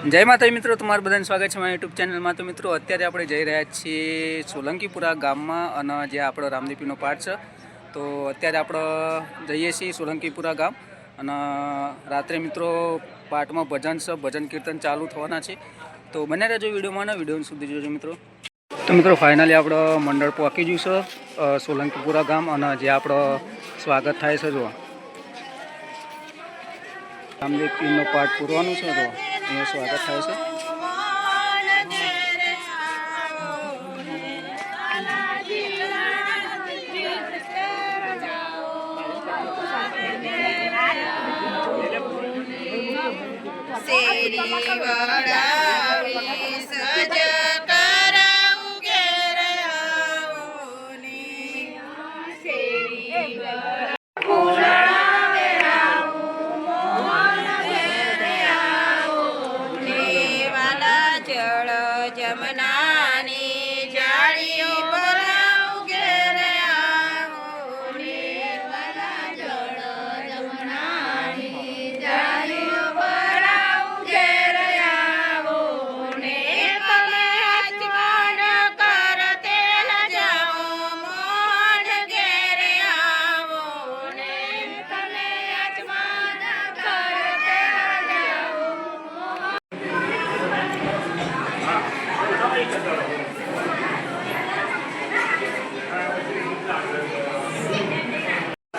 જય માતાજી મિત્રો, તમારું બધાનું સ્વાગત છે મારા યુટ્યુબ ચેનલમાં। તો મિત્રો અત્યારે આપણે જઈ રહ્યા છીએ સોલંકીપુરા ગામમાં અને જે આપણો રામદેવીનો પાઠ છે। તો અત્યારે આપણે જઈએ છીએ સોલંકીપુરા ગામ અને રાત્રે મિત્રો પાઠમાં ભજન છે, ભજન કીર્તન ચાલુ થવાના છે। તો બને રહેજો વિડીયોમાં ને વિડીયો સુધી જોજો મિત્રો। તો મિત્રો ફાઇનલી આપણો મંડળ પહોંચી ગયું છે સોલંકીપુરા ગામ અને જે આપણો સ્વાગત થાય છે જો રામદેવીનો પાઠ પૂરવાનું છે તો અહીંયા સ્વાગત થાય છે।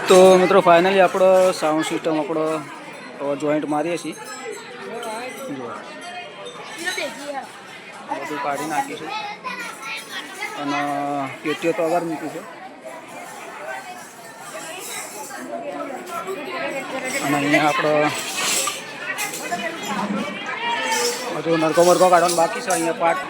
तो मित्रों फाइनली आपणो साउंड सिस्टम आपणो जॉइंट मारीए छीए બધું કાઢી નાખ્યું છે અને પેટીઓ તો અગર મૂકી છે અને અહીંયા આપણો હજુ નરકો મરકો કાઢવાનું બાકી છે। અહીંયા પાઠ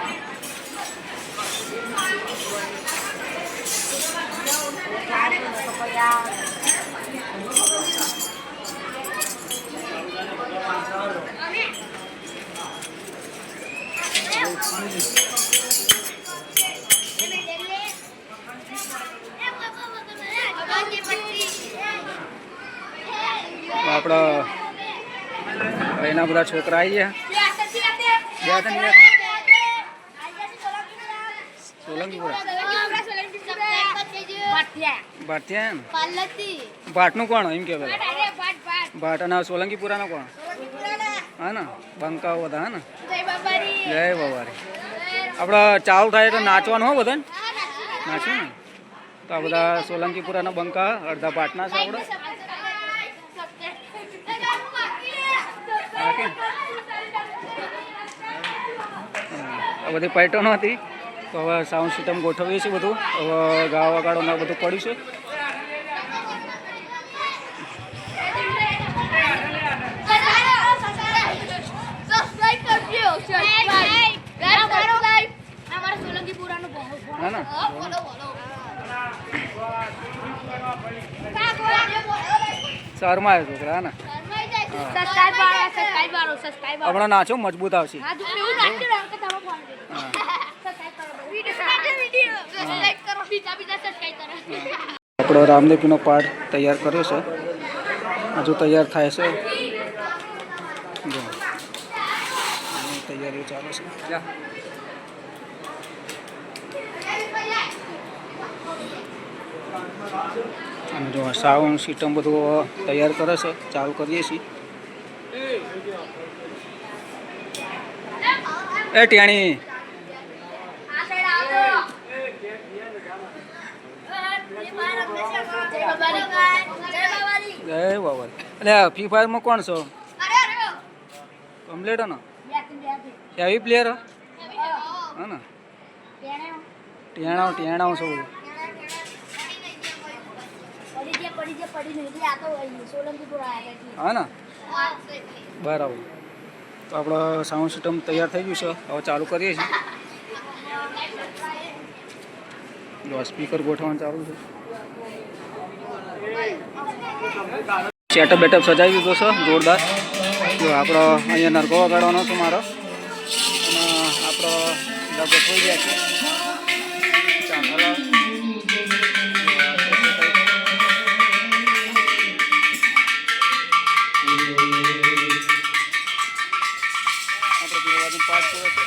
આપણા એના બધા છોકરા આવી ગયા સોલંકીપુરા ભાટનું કોણ એમ કે ભાટ અને સોલંકીપુરાનો કોણ હા ને બંકાઓ બધા હા ને જય બાબારી આપણે ચાલુ થાય તો નાચવાનું હો બધા નાચ્યું ને તો આ બધા સોલંકીપુરાના બંકા અડધા ભાટના છે આપણે આ બધી પેટર્ન હતી તો હવે સાઉન્ડ સિસ્ટમ ગોઠવીએ છીએ બધું હવે ગાવા વગાડોને બધું પડ્યું છે। હા ને શર્મા છોકરા ને હમણાં નાચો મજબૂત આવશે। આપણો રામદેવીનો પાઠ તૈયાર કર્યો છે, હજુ તૈયાર થાય છે, તૈયારીઓ ચાલે છે। અને જો સાઉન્ડ સિસ્ટમ બધું તૈયાર કરે છે, ચાલુ કરીએ છીએ। એ ટિયાણી જય બાબા એટલે ફ્રી ફાયરમાં કોણ છો કમ્પ્લેટ ને હેવી પ્લેયર હા ને ટેણાઓ છો હા ને બરાબર। તો આપણો સાઉન્ડ સિસ્ટમ તૈયાર થઈ ગયું છે, હવે ચાલુ કરીએ છીએ। જો સ્પીકર ગોઠવવાનું ચાલુ છે, સેટઅપ બેટઅપ સજાવી દીધો છે જોરદાર। જો આપણો અહીંયા નરકો વગાડવાનો છે મારો અને આપણો ગોઠવાઈ ગયા છે ચાંદલા આપણો પીરવાની પાઠ પૂરો છે.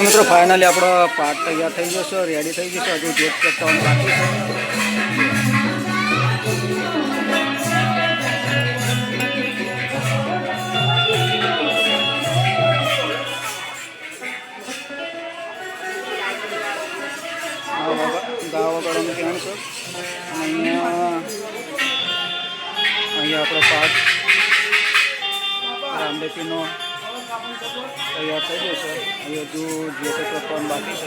મિત્રો ફાઇનલી આપણો પાઠ તૈયાર થઈ ગયો છે, રેડી થઈ ગયો છે. હજુ જોત કરવાનું બાકી છે. ગાવા વગાડવાનું ધ્યાન છે. અહીંયા આપણો પાઠ રામદેવપીરનો તૈયાર થઈ ગયો છે. અહીં હજુ જે તે કરવાનું બાકી છે.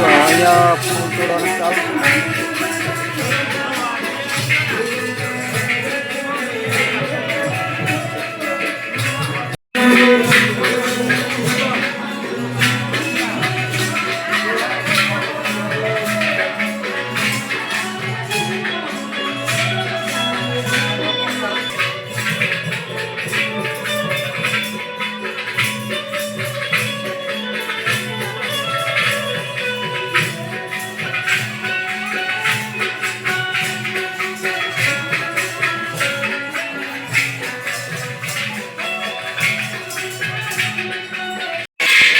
અહીંયા ફૂલ તોડવાનું ચાલુ છે.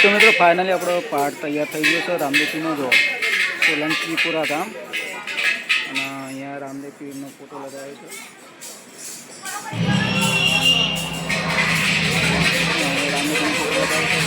તો મિત્રો ફાઇનલી આપણો પાઠ તૈયાર થઈ ગયો છે રામદેવપીરનો. જો સોલંકીપુરા ગામ, અને અહીંયા રામદેવપીરનો ફોટો લગાવ્યો છે. રામદેવપીરનો ફોટો લગાવ્યો છે.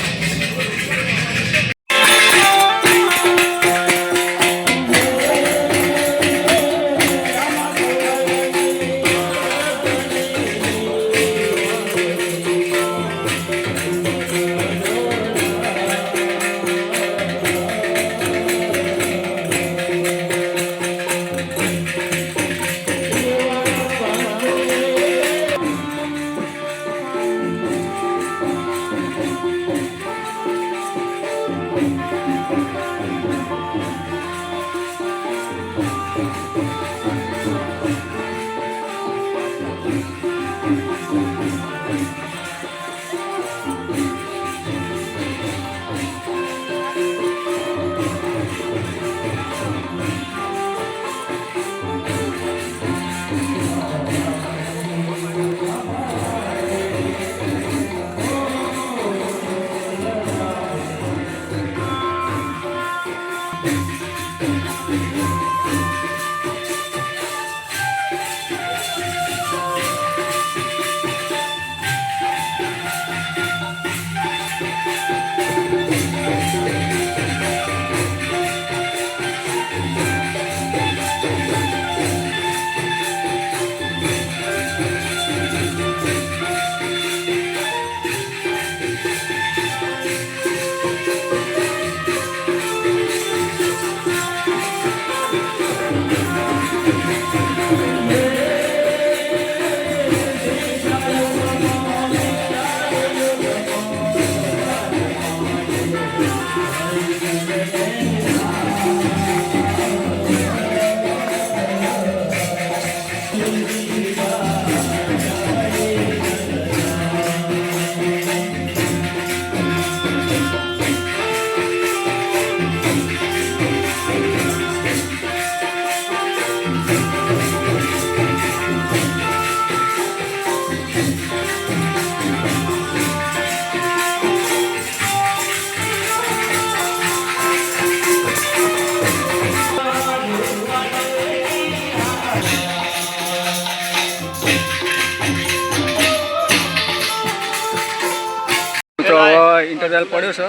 ઇન્ટરવેલ પડ્યો છે.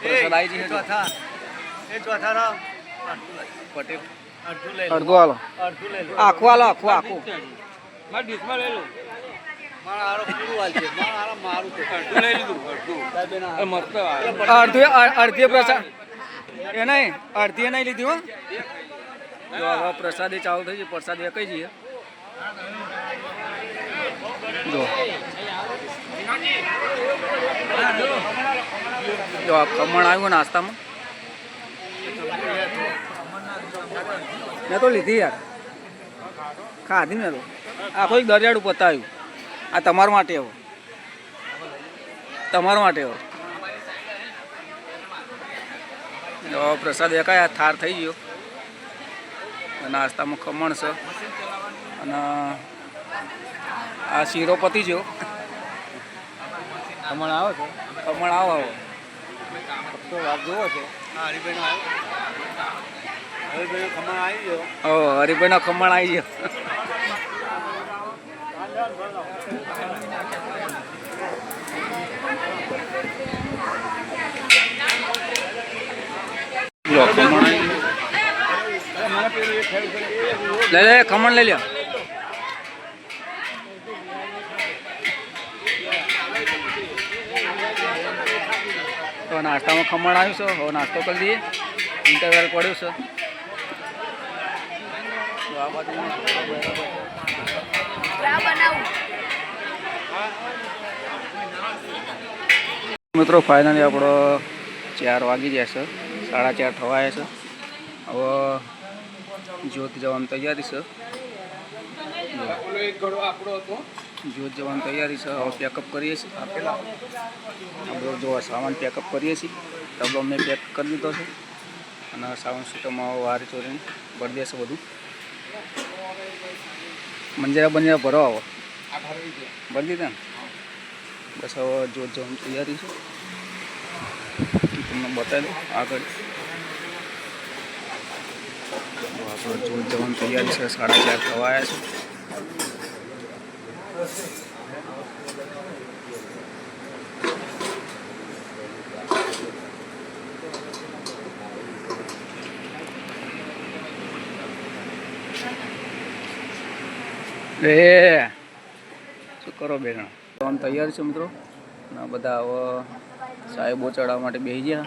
પ્રસાદ આવી જશે. પટેલ અડધું હાલો, આખું હાલો, આખું આખું અડધી પ્રસાદ એ નહીં, અડધી નહીં લીધી. હો હવે પ્રસાદી ચાલુ થઈ છે. પ્રસાદ વેકાઈ જઈએ. જો આ ખમણ આવ્યું નાસ્તામાં. મેં તો લીધી યાર, ખાધી મેં તો. આખો એક દરિયાળું પતાવ્યું. આ તમારા માટે આવો. તમારા માટે હો. તો પ્રસાદ એકાય થાર થઈ ગયો. નાસ્તામાં ખમણ છે અને આ શીરો પતી ગયો. ખમણ આવે છે, ખમણ આવો તો વાત જોવો છે. હરિભાઈનો ખમણ આવી ગયો. હરિભાઈનો ખમણ આવી ગયો. લઈ લે ખમણ લઈ લ્યો. તો નાસ્તામાં ખમણ આવ્યું છે. હવે નાસ્તો કરી દઈએ. ઇન્ટરવેલ પડ્યું છે. મિત્રો ફાઇનલી આપણો 4 વાગી જશે. 4:30 થવાય છે. હવે જ્યોત જવાની તૈયારી છે. જ્યોત જવાની તૈયારી છે. હવે પેકઅપ કરીએ છીએ. આપણે જો સામાન પેકઅપ કરીએ છીએ. તબલો મેં પેક કરી દીધો છે અને સાઉન્ડ સિસ્ટમમાં વારી ચોરીને ભરી દેશે બધું. મંજરા બંજરા ભરો આવો ભરી દીધા ને. બસ હવે જ્યોત જવાની તૈયારી છે. તમને બતાવી દઉં આગળ. આપણે જ્યોત જવાની તૈયારી છે. 4:30 થવાયા છે. શું કરો બેન? તૈયાર છે મિત્રો. ના બધા હવે સાહેબો ચડાવવા માટે બેસી ગયા.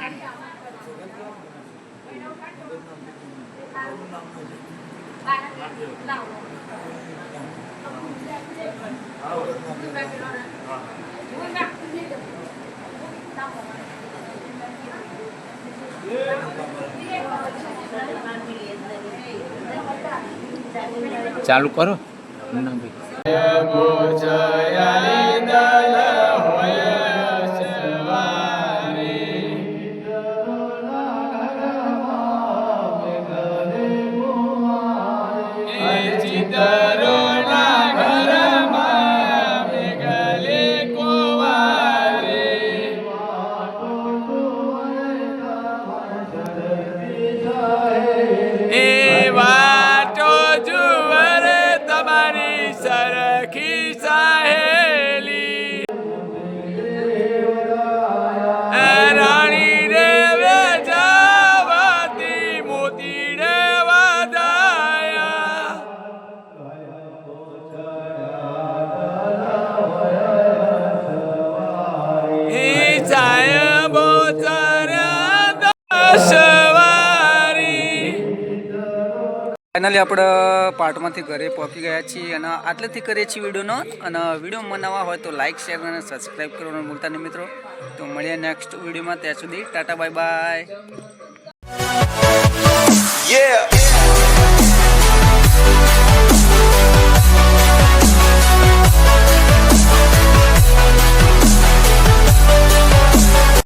ચાલુ કરો. ફાઇનલી આપણે પાર્ટમાંથી ઘરે પહોંચી ગયા છીએ અને આટલેથી કરીએ છીએ વિડીયોનો. અને વિડીયો બનાવવા હોય તો લાઇક શેર અને સબસ્ક્રાઈબ કરવાનું ભૂલતા નહીં મિત્રો. તો મળીએ નેક્સ્ટ વિડીયોમાં. ત્યાં સુધી ટાટા બાય બાય.